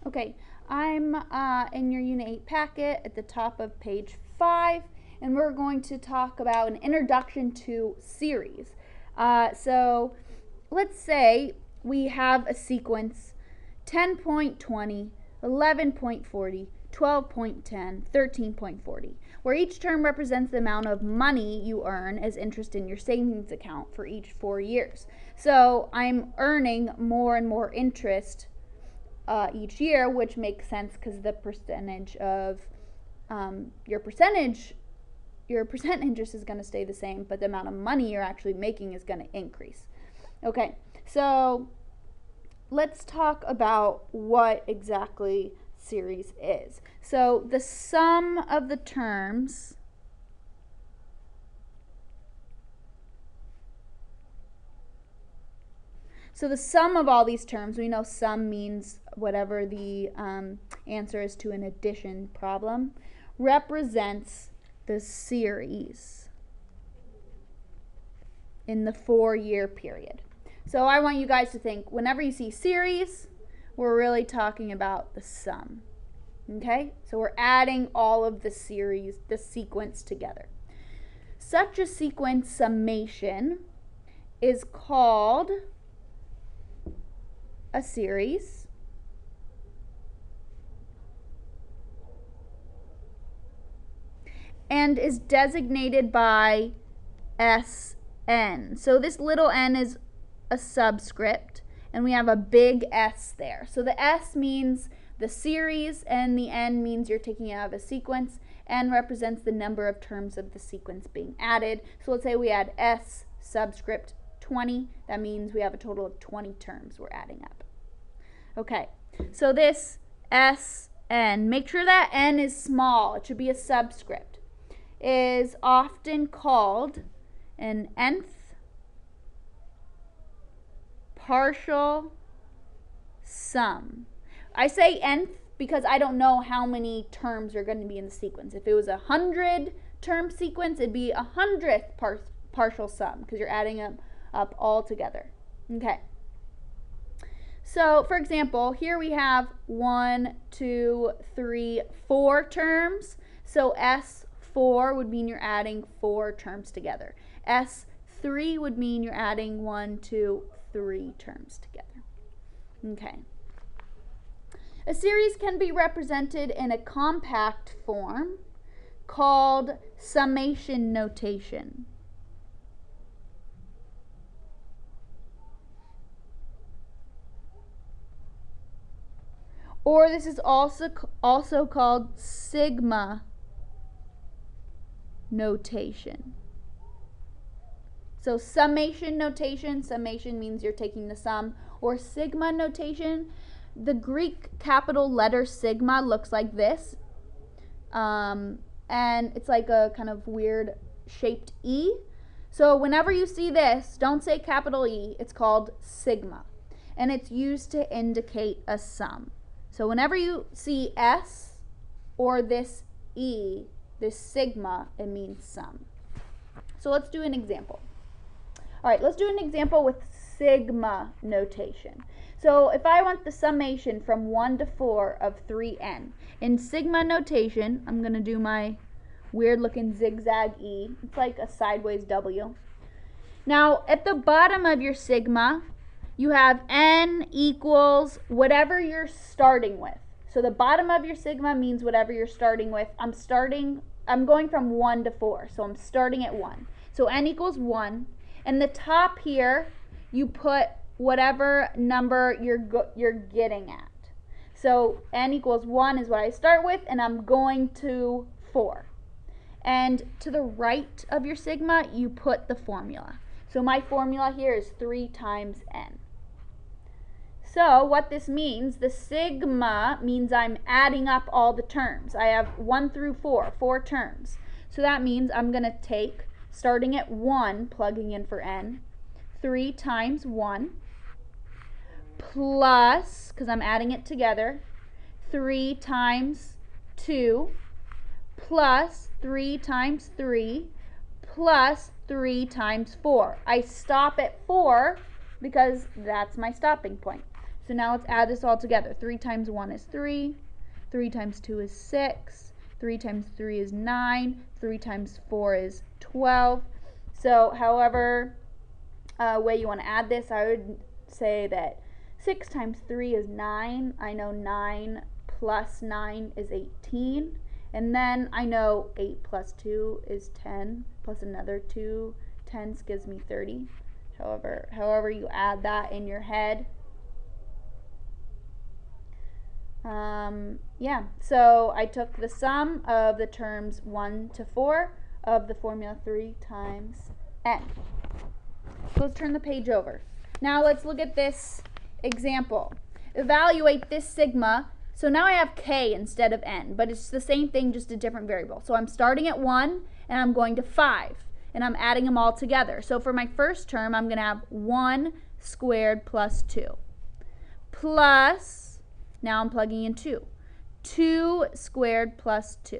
Okay, I'm in your Unit 8 packet at the top of page 5, and we're going to talk about an introduction to series. So let's say we have a sequence 10.20, 11.40, 12.10, 13.40, where each term represents the amount of money you earn as interest in your savings account for each 4 years. So I'm earning more and more interest each year, which makes sense because the percentage of your percent interest is going to stay the same, but the amount of money you're actually making is going to increase. Okay, so let's talk about what exactly series is. So the sum of the terms So the sum of all these terms, we know sum means whatever the answer is to an addition problem, represents the series in the 4-year period. So I want you guys to think, whenever you see series, we're really talking about the sum. Okay? So we're adding all of the series, the sequence together. Such a sequence summation is called a series, and is designated by Sn. So this little n is a subscript, and we have a big S there. So the S means the series, and the n means you're taking it out of a sequence. N represents the number of terms of the sequence being added. So let's say we add S subscript 20. That means we have a total of 20 terms we're adding up. Okay, so this Sn, make sure that n is small, it should be a subscript, is often called an nth partial sum. I say nth because I don't know how many terms are going to be in the sequence. If it was a 100-term sequence, it'd be 100th partial sum because you're adding them up all together. Okay. So, for example, here we have 1, 2, 3, 4 terms. So S4 would mean you're adding 4 terms together. S3 would mean you're adding 1, 2, 3 terms together. Okay. A series can be represented in a compact form called summation notation. Or this is also called sigma notation. So summation notation, summation means you're taking the sum, or sigma notation, the Greek capital letter sigma looks like this. And it's like a kind of weird shaped E. So whenever you see this, don't say capital E, it's called sigma. And it's used to indicate a sum. So whenever you see S or this E, this sigma, it means sum. So let's do an example. All right, let's do an example with sigma notation. So if I want the summation from 1 to 4 of 3n, in sigma notation, I'm going to do my weird looking zigzag E. It's like a sideways W. Now, at the bottom of your sigma, you have n equals whatever you're starting with. So the bottom of your sigma means whatever you're starting with. I'm going from 1 to 4, so I'm starting at 1. So n equals 1. And the top here, you put whatever number you're getting at. So n equals 1 is what I start with, and I'm going to 4. And to the right of your sigma, you put the formula. So my formula here is 3 times n. So what this means, the sigma means I'm adding up all the terms. I have 1 through 4 terms. So that means I'm going to take, starting at 1, plugging in for n, 3 times 1, plus, because I'm adding it together, 3 times 2, plus 3 times 3, plus 3 times 4. I stop at 4 because that's my stopping point. So now let's add this all together. 3 times 1 is 3. 3 times 2 is 6. 3 times 3 is 9. 3 times 4 is 12. So however way you want to add this, I would say that 6 times 3 is 9. I know 9 plus 9 is 18. And then I know 8 plus 2 is 10, plus another 2 tenths gives me 30. However you add that in your head. Yeah, so I took the sum of the terms 1 to 4 of the formula 3 times n. So let's turn the page over. Now let's look at this example. Evaluate this sigma. So now I have k instead of n, but it's the same thing, just a different variable. So I'm starting at 1 and I'm going to 5 and I'm adding them all together. So for my first term, I'm going to have 1 squared plus 2 plus, now I'm plugging in 2. 2 squared plus 2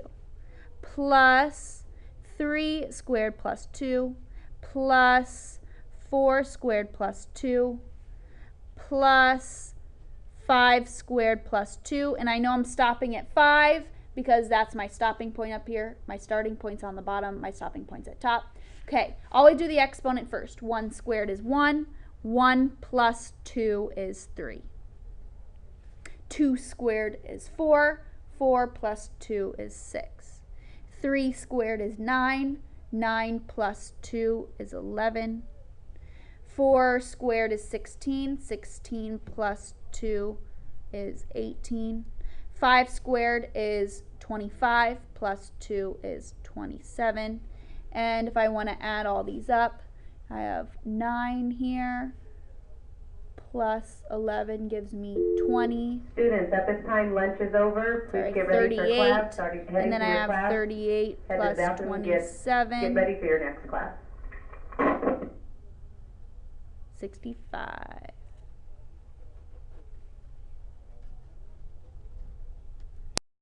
plus 3 squared plus 2 plus 4 squared plus 2 plus 5 squared plus 2, and I know I'm stopping at 5 because that's my stopping point up here. My starting point's on the bottom, my stopping point's at top. Okay, always do the exponent first. 1 squared is 1. 1 plus 2 is 3. 2 squared is 4. 4 plus 2 is 6. 3 squared is 9. 9 plus 2 is 11. 4 squared is 16. 16 plus 2 is 18. 5 squared is 25 plus 2 is 27. And if I want to add all these up, I have 9 here plus 11 gives me 20. Students, at this time lunch is over. Please get ready for class. And then I have 38 plus 27. Get ready for your next class. 65.